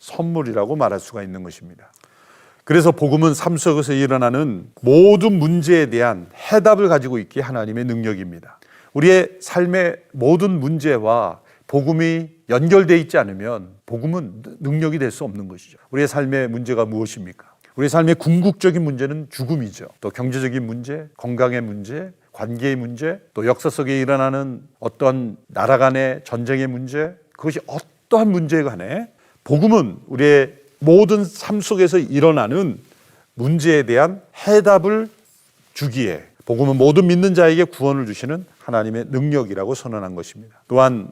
선물이라고 말할 수가 있는 것입니다. 그래서 복음은 삶 속에서 일어나는 모든 문제에 대한 해답을 가지고 있기에 하나님의 능력입니다. 우리의 삶의 모든 문제와 복음이 연결되어 있지 않으면 복음은 능력이 될 수 없는 것이죠. 우리의 삶의 문제가 무엇입니까? 우리의 삶의 궁극적인 문제는 죽음이죠. 또 경제적인 문제, 건강의 문제, 관계의 문제, 또 역사 속에 일어나는 어떤 나라 간의 전쟁의 문제, 그것이 어떠한 문제에 관해 복음은 우리의 모든 삶 속에서 일어나는 문제에 대한 해답을 주기에 복음은 모든 믿는 자에게 구원을 주시는 하나님의 능력이라고 선언한 것입니다. 또한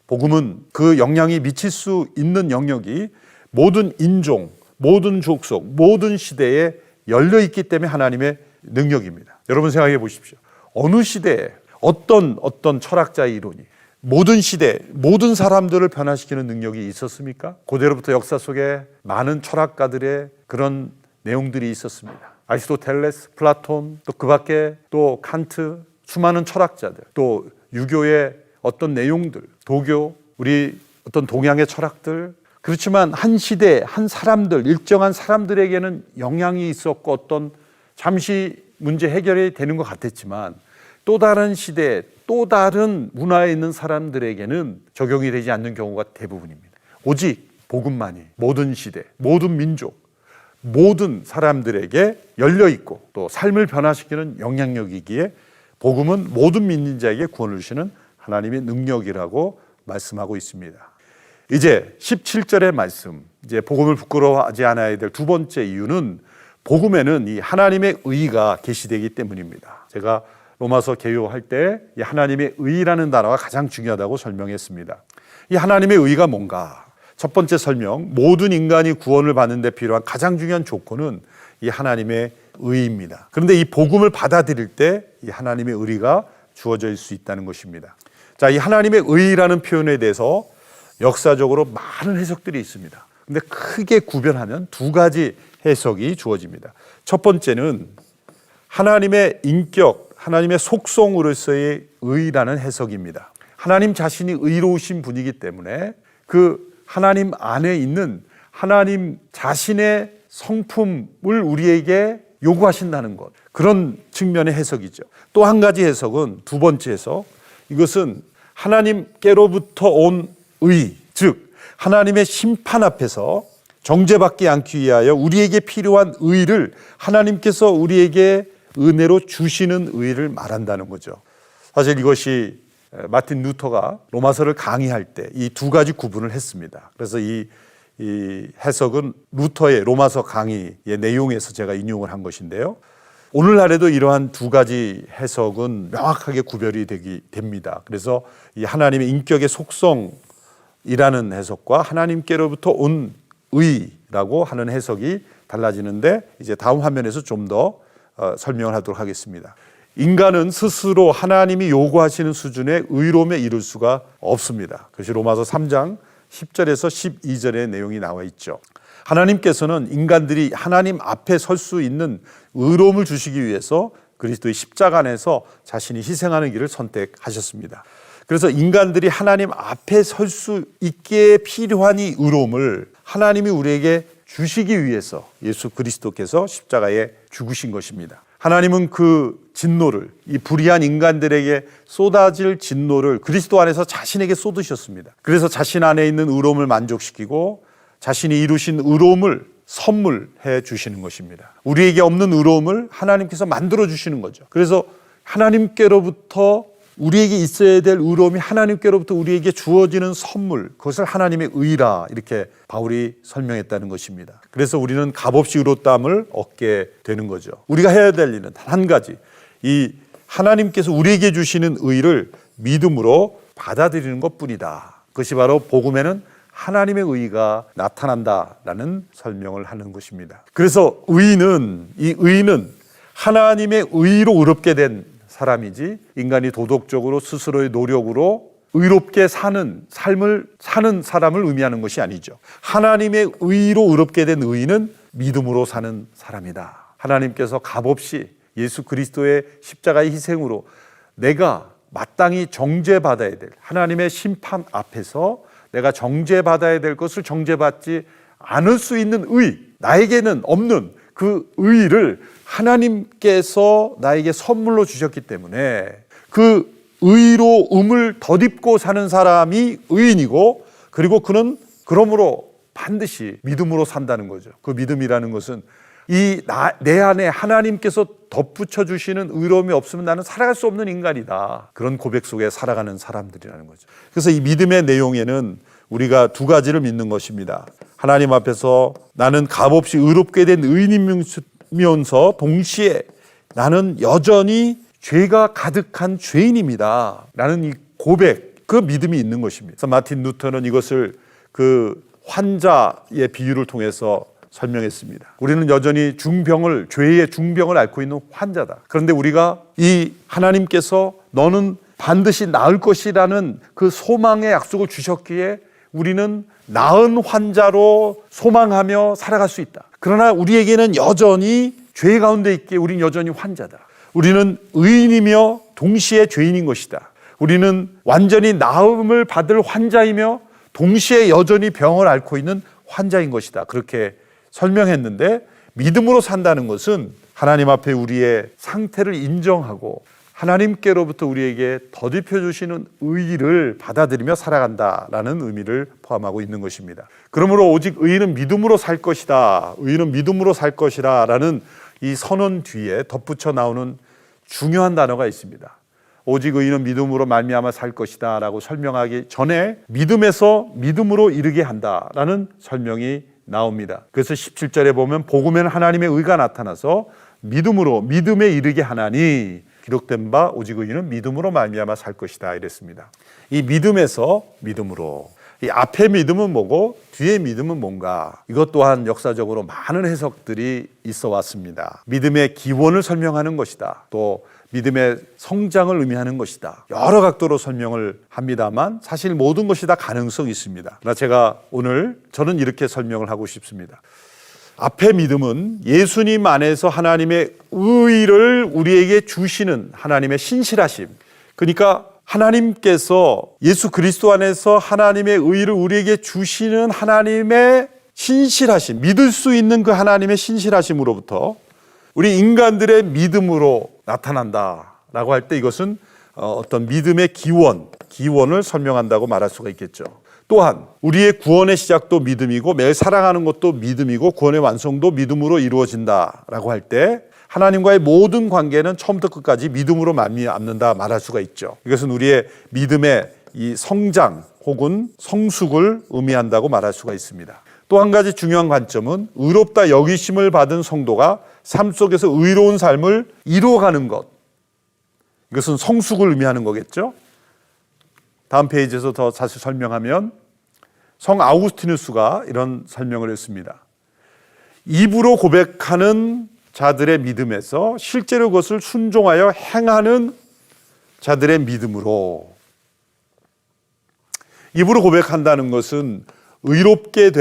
복음은 그 영향이 미칠 수 있는 영역이 모든 인종, 모든 족속, 모든 시대에 열려있기 때문에 하나님의 능력입니다. 여러분 생각해 보십시오. 어느 시대에 어떤 철학자의 이론이 모든 시대, 모든 사람들을 변화시키는 능력이 있었습니까? 고대로부터 역사 속에 많은 철학가들의 그런 내용들이 있었습니다. 아리스토텔레스, 플라톤, 또 그 밖에 또 칸트, 수많은 철학자들, 또 유교의 어떤 내용들, 도교, 우리 어떤 동양의 철학들, 그렇지만 한 시대, 한 사람들, 일정한 사람들에게는 영향이 있었고 어떤 잠시 문제 해결이 되는 것 같았지만 또 다른 시대, 또 다른 문화에 있는 사람들에게는 적용이 되지 않는 경우가 대부분입니다. 오직 복음만이 모든 시대, 모든 민족, 모든 사람들에게 열려있고 또 삶을 변화시키는 영향력이기에 복음은 모든 믿는 자에게 구원을 주시는 하나님의 능력이라고 말씀하고 있습니다. 이제 17절의 말씀, 이제 복음을 부끄러워하지 않아야 될 두 번째 이유는 복음에는 이 하나님의 의가 계시되기 때문입니다. 제가 로마서 개요할 때 이 하나님의 의라는 단어가 가장 중요하다고 설명했습니다. 이 하나님의 의가 뭔가? 첫 번째 설명, 모든 인간이 구원을 받는 데 필요한 가장 중요한 조건은 이 하나님의 의입니다. 그런데 이 복음을 받아들일 때 이 하나님의 의가 주어질 수 있다는 것입니다. 자, 이 하나님의 의라는 표현에 대해서 역사적으로 많은 해석들이 있습니다. 근데 크게 구별하면 두 가지 해석이 주어집니다. 첫 번째는 하나님의 인격, 하나님의 속성으로서의 의라는 해석입니다. 하나님 자신이 의로우신 분이기 때문에 그 하나님 안에 있는 하나님 자신의 성품을 우리에게 요구하신다는 것, 그런 측면의 해석이죠. 또 한 가지 해석은, 두 번째 해석, 이것은 하나님께로부터 온 의, 즉 하나님의 심판 앞에서 정죄받지 않기 위하여 우리에게 필요한 의를 하나님께서 우리에게 은혜로 주시는 의를 말한다는 거죠. 사실 이것이 마틴 루터가 로마서를 강의할 때 이 두 가지 구분을 했습니다. 그래서 이 해석은 루터의 로마서 강의의 내용에서 제가 인용을 한 것인데요. 오늘날에도 이러한 두 가지 해석은 명확하게 구별이 됩니다. 그래서 이 하나님의 인격의 속성이라는 해석과 하나님께로부터 온 의라고 하는 해석이 달라지는데 이제 다음 화면에서 좀 더 설명을 하도록 하겠습니다. 인간은 스스로 하나님이 요구하시는 수준의 의로움에 이를 수가 없습니다. 그것이 로마서 3장 10절에서 12절의 내용이 나와 있죠. 하나님께서는 인간들이 하나님 앞에 설 수 있는 의로움을 주시기 위해서 그리스도의 십자가 안에서 자신이 희생하는 길을 선택하셨습니다. 그래서 인간들이 하나님 앞에 설 수 있게 필요한 이 의로움을 하나님이 우리에게 주시기 위해서 예수 그리스도께서 십자가에 죽으신 것입니다. 하나님은 그 진노를, 이 불의한 인간들에게 쏟아질 진노를 그리스도 안에서 자신에게 쏟으셨습니다. 그래서 자신 안에 있는 의로움을 만족시키고 자신이 이루신 의로움을 선물해 주시는 것입니다. 우리에게 없는 의로움을 하나님께서 만들어 주시는 거죠. 그래서 하나님께로부터 우리에게 있어야 될 의로움이 하나님께로부터 우리에게 주어지는 선물, 그것을 하나님의 의라 이렇게 바울이 설명했다는 것입니다. 그래서 우리는 값없이 의롭다함을 얻게 되는 거죠. 우리가 해야 될 일은 단 한 가지, 이 하나님께서 우리에게 주시는 의를 믿음으로 받아들이는 것뿐이다. 그것이 바로 복음에는 하나님의 의가 나타난다라는 설명을 하는 것입니다. 그래서 이 의는 하나님의 의로 의롭게 된 사람이지 인간이 도덕적으로 스스로의 노력으로 의롭게 사는 삶을 사는 사람을 의미하는 것이 아니죠. 하나님의 의로 의롭게 된 의인은 믿음으로 사는 사람이다. 하나님께서 값없이 예수 그리스도의 십자가의 희생으로 내가 마땅히 정죄받아야 될 하나님의 심판 앞에서 내가 정죄받아야 될 것을 정죄받지 않을 수 있는 의, 나에게는 없는 그 의를 하나님께서 나에게 선물로 주셨기 때문에 그 의로움을 덧입고 사는 사람이 의인이고, 그리고 그는 그러므로 반드시 믿음으로 산다는 거죠. 그 믿음이라는 것은 내 안에 하나님께서 덧붙여 주시는 의로움이 없으면 나는 살아갈 수 없는 인간이다, 그런 고백 속에 살아가는 사람들이라는 거죠. 그래서 이 믿음의 내용에는 우리가 두 가지를 믿는 것입니다. 하나님 앞에서 나는 값없이 의롭게 된 의인이면서 동시에 나는 여전히 죄가 가득한 죄인입니다 라는 이 고백, 그 믿음이 있는 것입니다. 그래서 마틴 루터는 이것을 그 환자의 비유를 통해서 설명했습니다. 우리는 여전히 죄의 중병을 앓고 있는 환자다. 그런데 우리가 이 하나님께서 너는 반드시 나을 것이라는 그 소망의 약속을 주셨기에 우리는 나은 환자로 소망하며 살아갈 수 있다. 그러나 우리에게는 여전히 죄 가운데 있기에 우리는 여전히 환자다. 우리는 의인이며 동시에 죄인인 것이다. 우리는 완전히 나음을 받을 환자이며 동시에 여전히 병을 앓고 있는 환자인 것이다. 그렇게 설명했는데, 믿음으로 산다는 것은 하나님 앞에 우리의 상태를 인정하고 하나님께로부터 우리에게 덧입혀 주시는 의의를 받아들이며 살아간다라는 의미를 포함하고 있는 것입니다. 그러므로 오직 의인은 믿음으로 살 것이다, 의인은 믿음으로 살 것이라 라는 이 선언 뒤에 덧붙여 나오는 중요한 단어가 있습니다. 오직 의인은 믿음으로 말미암아 살 것이다 라고 설명하기 전에 믿음에서 믿음으로 이르게 한다라는 설명이 나옵니다. 그래서 17절에 보면 복음에는 하나님의 의가 나타나서 믿음으로 믿음에 이르게 하나니 기록된 바 오직 의인은 믿음으로 말미암아 살 것이다 이랬습니다. 이 믿음에서 믿음으로, 이 앞에 믿음은 뭐고 뒤에 믿음은 뭔가, 이것 또한 역사적으로 많은 해석들이 있어 왔습니다. 믿음의 기원을 설명하는 것이다, 또 믿음의 성장을 의미하는 것이다, 여러 각도로 설명을 합니다만 사실 모든 것이 다 가능성이 있습니다. 그러나 제가 오늘 저는 이렇게 설명을 하고 싶습니다. 앞에 믿음은 예수님 안에서 하나님의 의를 우리에게 주시는 하나님의 신실하심, 그러니까 하나님께서 예수 그리스도 안에서 하나님의 의를 우리에게 주시는 하나님의 신실하심, 믿을 수 있는 그 하나님의 신실하심으로부터 우리 인간들의 믿음으로 나타난다라고 할 때 이것은 어떤 믿음의 기원을 설명한다고 말할 수가 있겠죠. 또한 우리의 구원의 시작도 믿음이고 매일 살아가는 것도 믿음이고 구원의 완성도 믿음으로 이루어진다라고 할 때 하나님과의 모든 관계는 처음부터 끝까지 믿음으로 말미암는다 말할 수가 있죠. 이것은 우리의 믿음의 이 성장 혹은 성숙을 의미한다고 말할 수가 있습니다. 또 한 가지 중요한 관점은 의롭다 여기심을 받은 성도가 삶 속에서 의로운 삶을 이루어가는 것, 이것은 성숙을 의미하는 거겠죠. 다음 페이지에서 더 자세히 설명하면 성 아우구스티누스가 이런 설명을 했습니다. 입으로 고백하는 자들의 믿음에서 실제로 그것을 순종하여 행하는 자들의 믿음으로, 입으로 고백한다는 것은 의롭게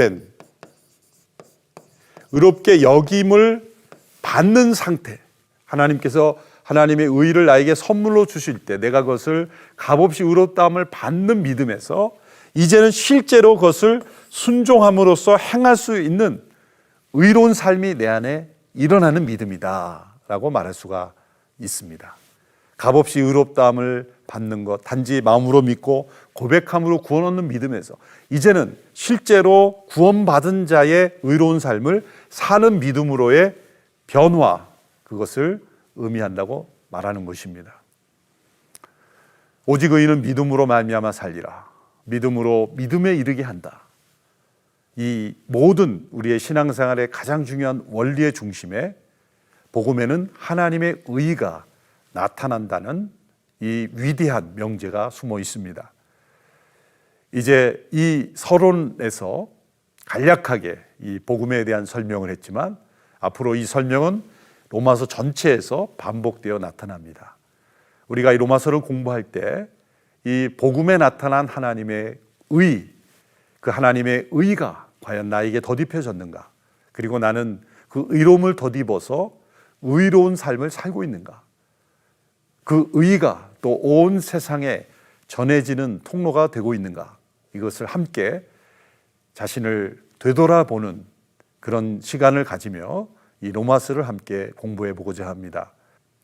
여김을 받는 상태, 하나님께서 하나님의 의를 나에게 선물로 주실 때 내가 그것을 값없이 의롭다함을 받는 믿음에서 이제는 실제로 그것을 순종함으로써 행할 수 있는 의로운 삶이 내 안에 일어나는 믿음이다 라고 말할 수가 있습니다. 값없이 의롭다함을 받는 것, 단지 마음으로 믿고 고백함으로 구원 얻는 믿음에서 이제는 실제로 구원받은 자의 의로운 삶을 사는 믿음으로의 변화, 그것을 의미한다고 말하는 것입니다. 오직 의인은 믿음으로 말미암아 살리라, 믿음에 이르게 한다. 이 모든 우리의 신앙생활의 가장 중요한 원리의 중심에 복음에는 하나님의 의가 나타난다는 이 위대한 명제가 숨어 있습니다. 이제 이 서론에서 간략하게 이 복음에 대한 설명을 했지만 앞으로 이 설명은 로마서 전체에서 반복되어 나타납니다. 우리가 이 로마서를 공부할 때 이 복음에 나타난 하나님의 의, 그 하나님의 의가 과연 나에게 덧입혀졌는가, 그리고 나는 그 의로움을 덧입어서 의로운 삶을 살고 있는가, 그 의가 또 온 세상에 전해지는 통로가 되고 있는가, 이것을 함께 자신을 되돌아보는 그런 시간을 가지며 이 로마서를 함께 공부해 보고자 합니다.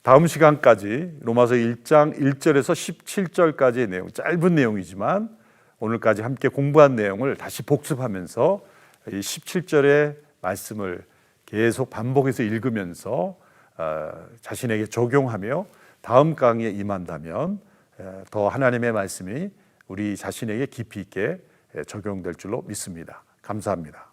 다음 시간까지 로마서 1장 1절에서 17절까지의 내용, 짧은 내용이지만 오늘까지 함께 공부한 내용을 다시 복습하면서 이 17절의 말씀을 계속 반복해서 읽으면서 자신에게 적용하며 다음 강의에 임한다면 더 하나님의 말씀이 우리 자신에게 깊이 있게 적용될 줄로 믿습니다. 감사합니다.